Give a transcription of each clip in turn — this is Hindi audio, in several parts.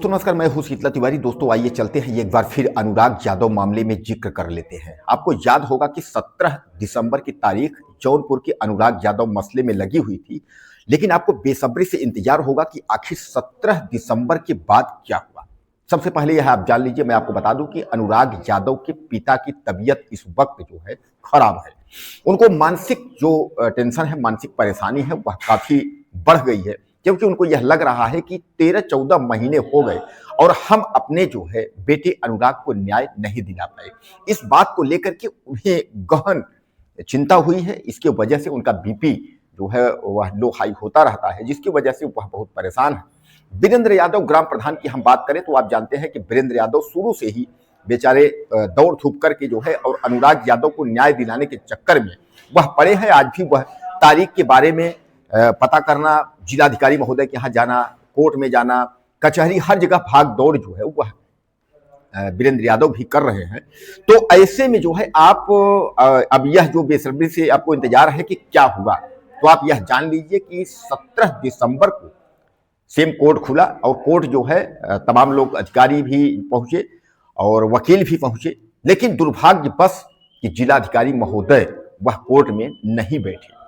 दोस्तों नमस्कार, मैं हूं शीतला तिवारी। दोस्तों आइए चलते हैं एक बार फिर अनुराग यादव मामले में जिक्र कर लेते हैं। आपको याद होगा कि 17 दिसंबर की तारीख जौनपुर के अनुराग यादव मसले में लगी हुई थी, लेकिन आपको बेसब्री से इंतजार होगा कि आखिर 17 दिसंबर के बाद क्या हुआ। सबसे पहले यह आप जान लीजिए, मैं आपको बता दूं कि अनुराग यादव के पिता की तबीयत इस वक्त जो है खराब है। उनको मानसिक जो टेंशन है, मानसिक परेशानी है, वह काफी बढ़ गई है, क्योंकि उनको यह लग रहा है कि 13-14 महीने हो गए और हम अपने जो है बेटे अनुराग को न्याय नहीं दिला पाए। इस बात को लेकर के उन्हें गहन चिंता हुई है। इसके वजह से उनका बीपी जो है वह लो हाई होता रहता है, जिसकी वजह से वह बहुत परेशान है। वीरेंद्र यादव ग्राम प्रधान की हम बात करें तो आप जानते हैं कि वीरेंद्र यादव शुरू से ही बेचारे दौड़ धूप करके जो है और अनुराग यादव को न्याय दिलाने के चक्कर में वह पड़े हैं। आज भी वह तारीख के बारे में पता करना, जिलाधिकारी महोदय के यहाँ जाना, कोर्ट में जाना, कचहरी, हर जगह भाग दौड़ जो है वह वीरेंद्र यादव भी कर रहे हैं। तो ऐसे में जो है आप अब यह जो बेसब्री से आपको इंतजार है कि क्या हुआ, तो आप यह जान लीजिए कि 17 दिसंबर को सेम कोर्ट खुला और कोर्ट जो है तमाम लोग, अधिकारी भी पहुंचे और वकील भी पहुंचे, लेकिन दुर्भाग्यवश कि जिलाधिकारी महोदय वह कोर्ट में नहीं बैठे।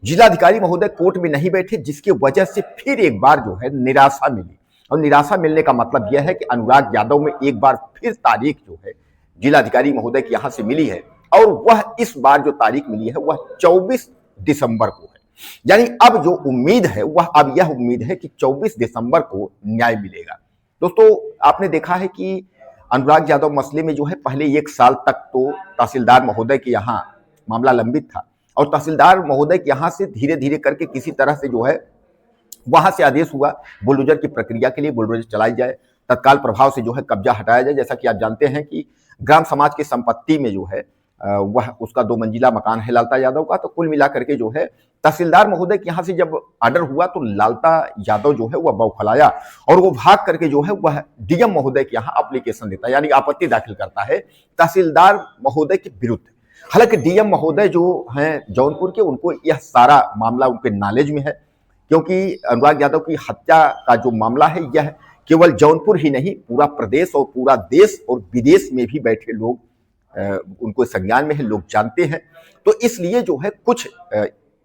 जिलाधिकारी महोदय कोर्ट में नहीं बैठे, जिसकी वजह से फिर एक बार जो है निराशा मिली। और निराशा मिलने का मतलब यह है कि अनुराग यादव में एक बार फिर तारीख जो है जिलाधिकारी महोदय के यहां से मिली है, और वह इस बार जो तारीख मिली है वह 24 दिसंबर को है। यानी अब जो उम्मीद है वह अब यह उम्मीद है कि 24 दिसंबर को न्याय मिलेगा। दोस्तों आपने देखा है कि अनुराग यादव मसले में जो है पहले 1 साल तक तो तहसीलदार महोदय के यहाँ मामला लंबित था, और तहसीलदार महोदय के यहाँ से धीरे धीरे करके किसी तरह से जो है वहां से आदेश हुआ बुलडोजर की प्रक्रिया के लिए बुलडोजर चलाई जाए, तत्काल प्रभाव से जो है कब्जा हटाया जाए। जैसा कि आप जानते हैं कि ग्राम समाज की संपत्ति में जो है वह उसका 2 मंजिला मकान है लालता यादव का। तो कुल मिलाकर के जो है तहसीलदार महोदय के यहाँ से जब ऑर्डर हुआ तो लालता यादव जो है वह बौखलाया और वो भाग करके जो है वह डीएम महोदय के यहाँ एप्लीकेशन देता है, यानी आपत्ति दाखिल करता है तहसीलदार महोदय के विरुद्ध। हालांकि डीएम महोदय जो हैं जौनपुर के, उनको यह सारा मामला उनके नॉलेज में है, क्योंकि अनुराग यादव की हत्या का जो मामला है यह केवल जौनपुर ही नहीं, पूरा प्रदेश और पूरा देश और विदेश में भी बैठे लोग उनको संज्ञान में है, लोग जानते हैं। तो इसलिए जो है कुछ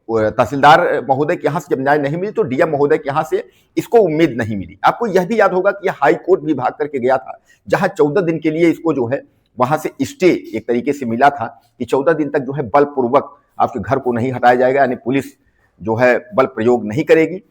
तहसीलदार महोदय के यहाँ से जब न्याय नहीं मिली तो डीएम महोदय के यहाँ से इसको उम्मीद नहीं मिली। आपको यह भी याद होगा कि यह हाई कोर्ट भी भाग करके गया था, जहां 14 दिन के लिए इसको जो है वहां से स्टे एक तरीके से मिला था कि 14 दिन तक जो है बलपूर्वक आपके घर को नहीं हटाया जाएगा, यानी पुलिस जो है बल प्रयोग नहीं करेगी।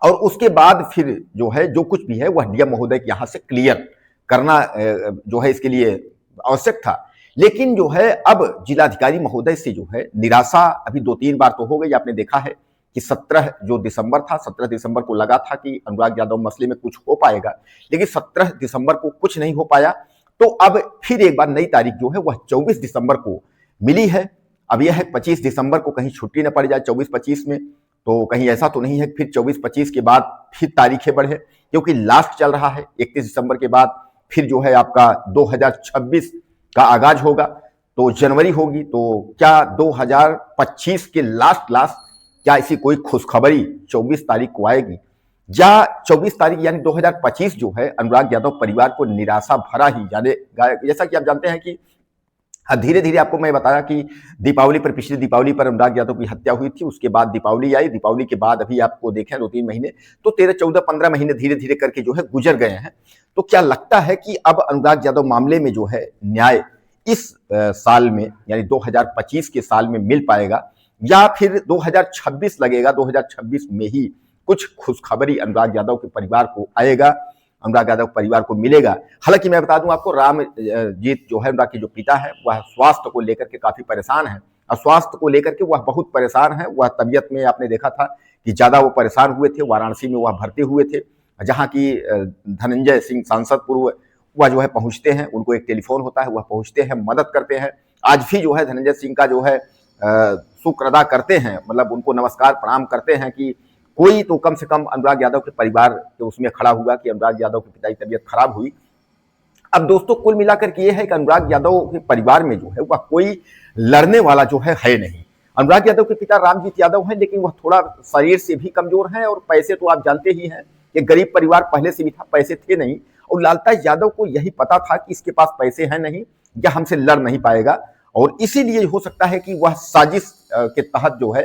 और उसके बाद फिर जो है जो कुछ भी है वह डीएम महोदय के यहाँ से क्लियर करना जो है इसके लिए आवश्यक था। लेकिन जो है अब जिलाधिकारी महोदय से जो है निराशा अभी 2-3 बार तो हो गई। आपने देखा है कि 17 जो दिसंबर था, 17 दिसंबर को लगा था कि अनुराग यादव मसले में कुछ हो पाएगा, लेकिन 17 दिसंबर को कुछ नहीं हो पाया। तो अब फिर एक बार नई तारीख जो है वह 24 दिसंबर को मिली है। अब यह है 25 दिसंबर को कहीं छुट्टी न पड़ जाए 24-25 में, तो कहीं ऐसा तो नहीं है फिर 24-25 के बाद फिर तारीखें बढ़े, क्योंकि लास्ट चल रहा है 31 दिसंबर के बाद फिर जो है आपका 2026 का आगाज होगा, तो जनवरी होगी। तो क्या 2025 के लास्ट क्या ऐसी कोई खुशखबरी 24 तारीख को आएगी, या 24 तारीख यानी 2025 जो है अनुराग यादव परिवार को निराशा भरा ही जानेगा। जैसा कि आप जानते हैं कि धीरे धीरे आपको मैं बताया कि दीपावली पर, पिछली दीपावली पर अनुराग यादव की हत्या हुई थी, उसके बाद दीपावली आई, दीपावली के बाद अभी आपको देखें 2-3 महीने, तो 13-14-15 महीने धीरे धीरे करके जो है गुजर गए हैं। तो क्या लगता है कि अब अनुराग यादव मामले में जो है न्याय इस साल में यानी 2025 के साल में मिल पाएगा, या फिर 2026 लगेगा, 2026 में ही कुछ खुशखबरी अनुराग यादव के परिवार को आएगा, अनुराग यादव परिवार को मिलेगा। हालांकि मैं बता दूं आपको, रामजीत जो है अनुराग के जो पिता है वह स्वास्थ्य को लेकर के काफी परेशान है, और स्वास्थ्य को लेकर के वह बहुत परेशान है। वह तबीयत में आपने देखा था कि ज्यादा वो परेशान हुए थे, वाराणसी में वह भर्ती हुए थे, जहां की धनंजय सिंह सांसद पूर्व वह जो है पहुंचते हैं, उनको एक टेलीफोन होता है, वह पहुंचते हैं, मदद करते हैं। आज भी जो है धनंजय सिंह का जो है शुक्र अदा करते हैं, मतलब उनको नमस्कार प्रणाम करते हैं कि कोई तो कम से कम अनुराग यादव के परिवार के उसमें खड़ा हुआ कि अनुराग यादव की पिता की तबीयत खराब हुई। अब दोस्तों कुल मिलाकर के ये है कि अनुराग यादव के परिवार में जो है वह कोई लड़ने वाला जो है नहीं। अनुराग यादव के पिता रामजीत यादव हैं, लेकिन वह थोड़ा शरीर से भी कमजोर हैं, और पैसे तो आप जानते ही हैं ये गरीब परिवार पहले से भी था, पैसे थे नहीं, और लालताज यादव को यही पता था कि इसके पास पैसे हैं नहीं या हमसे लड़ नहीं पाएगा, और इसीलिए हो सकता है कि वह साजिश के तहत जो है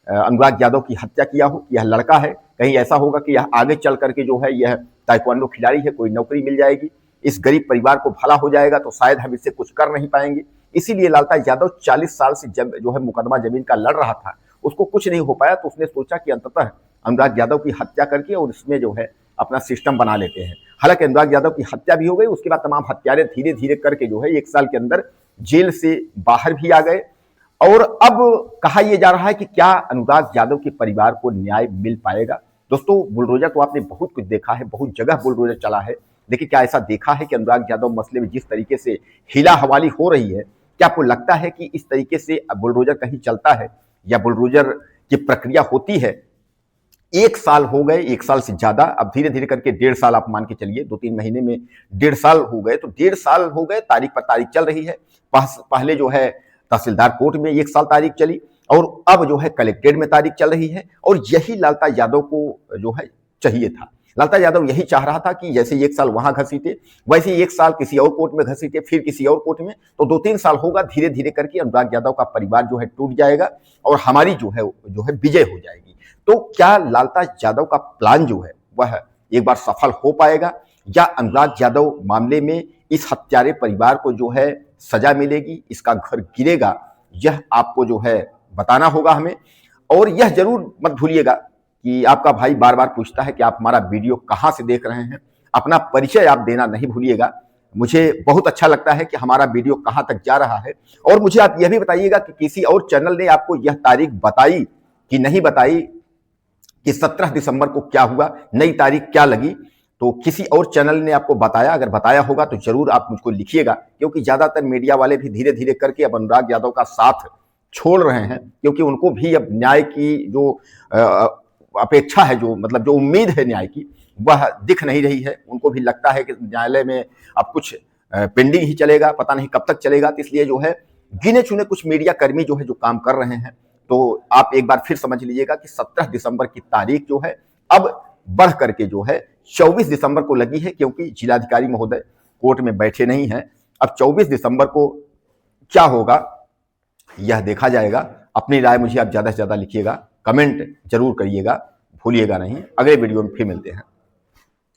अनुराग यादव की हत्या किया हो। यह लड़का है, कहीं ऐसा होगा कि यह आगे चल करके जो है यह ताइक्वांडो खिलाड़ी है, कोई नौकरी मिल जाएगी, इस गरीब परिवार को भला हो जाएगा, तो शायद हम इससे कुछ कर नहीं पाएंगे। इसीलिए लालताज यादव 40 साल से जब जो है मुकदमा जमीन का लड़ रहा था, उसको कुछ नहीं हो पाया, तो उसने सोचा कि अंततः अनुराग यादव की हत्या करके और इसमें जो है अपना सिस्टम बना लेते हैं। हालांकि अनुराग यादव की हत्या भी हो गई, उसके बाद तमाम हत्यारे धीरे धीरे करके जो है 1 साल के अंदर जेल से बाहर भी आ गए। और अब कहा यह जा रहा है कि क्या अनुराग यादव के परिवार को न्याय मिल पाएगा। दोस्तों, बुलडोजर तो आपने बहुत कुछ देखा है, बहुत जगह बुलडोजर चला है, लेकिन क्या ऐसा देखा है कि अनुराग यादव मसले में जिस तरीके से हिला हवाली हो रही है, क्या आपको लगता है कि इस तरीके से बुलडोजर कहीं चलता है या बुलडोजर की प्रक्रिया होती है। 1 साल हो गए, 1 साल से ज्यादा, अब धीरे धीरे करके 1.5 साल आप मान के चलिए, 2-3 महीने में 1.5 साल हो गए, तो 1.5 साल हो गए, तारीख पर तारीख चल रही है। पहले जो है तहसीलदार कोर्ट में 1 साल तारीख चली, और अब जो है कलेक्ट्रेट में तारीख चल रही है, और यही लालताज यादव को जो है चाहिए था। लालताज यादव यही चाह रहा था कि जैसे 1 साल वहां घसीटे, वैसे 1 साल किसी और कोर्ट में घसीटे, फिर किसी और कोर्ट में, तो 2-3 साल होगा, धीरे धीरे करके अनुराग यादव का परिवार जो है टूट जाएगा और हमारी जो है विजय हो जाएगी। तो क्या लालताज यादव का प्लान जो है वह एक बार सफल हो पाएगा, या अनुराग यादव मामले में इस हत्यारे परिवार को जो है सजा मिलेगी, इसका घर गिरेगा, यह आपको जो है बताना होगा हमें। और यह जरूर मत भूलिएगा कि आपका भाई बार बार पूछता है कि आप हमारा वीडियो कहां से देख रहे हैं, अपना परिचय आप देना नहीं भूलिएगा। मुझे बहुत अच्छा लगता है कि हमारा वीडियो कहां तक जा रहा है, और मुझे आप यह भी बताइएगा कि किसी और चैनल ने आपको यह तारीख बताई कि नहीं बताई कि 17 दिसंबर को क्या हुआ, नई तारीख क्या लगी। तो किसी और चैनल ने आपको बताया, अगर बताया होगा तो जरूर आप मुझको लिखिएगा, क्योंकि ज्यादातर मीडिया वाले भी धीरे धीरे करके अब अनुराग यादव का साथ छोड़ रहे हैं, क्योंकि उनको भी अब न्याय की जो अपेक्षा है, जो मतलब जो उम्मीद है न्याय की, वह दिख नहीं रही है। उनको भी लगता है कि न्यायालय में अब कुछ पेंडिंग ही चलेगा, पता नहीं कब तक चलेगा। तो इसलिए जो है गिने चुने कुछ मीडिया कर्मी जो है जो काम कर रहे हैं। तो आप एक बार फिर समझ लीजिएगा कि 17 दिसंबर की तारीख जो है अब बढ़ करके जो है 24 दिसंबर को लगी है, क्योंकि जिलाधिकारी महोदय कोर्ट में बैठे नहीं हैं। अब 24 दिसंबर को क्या होगा यह देखा जाएगा। अपनी राय मुझे आप ज्यादा से ज्यादा लिखिएगा, कमेंट जरूर करिएगा, भूलिएगा नहीं। अगले वीडियो में फिर मिलते हैं।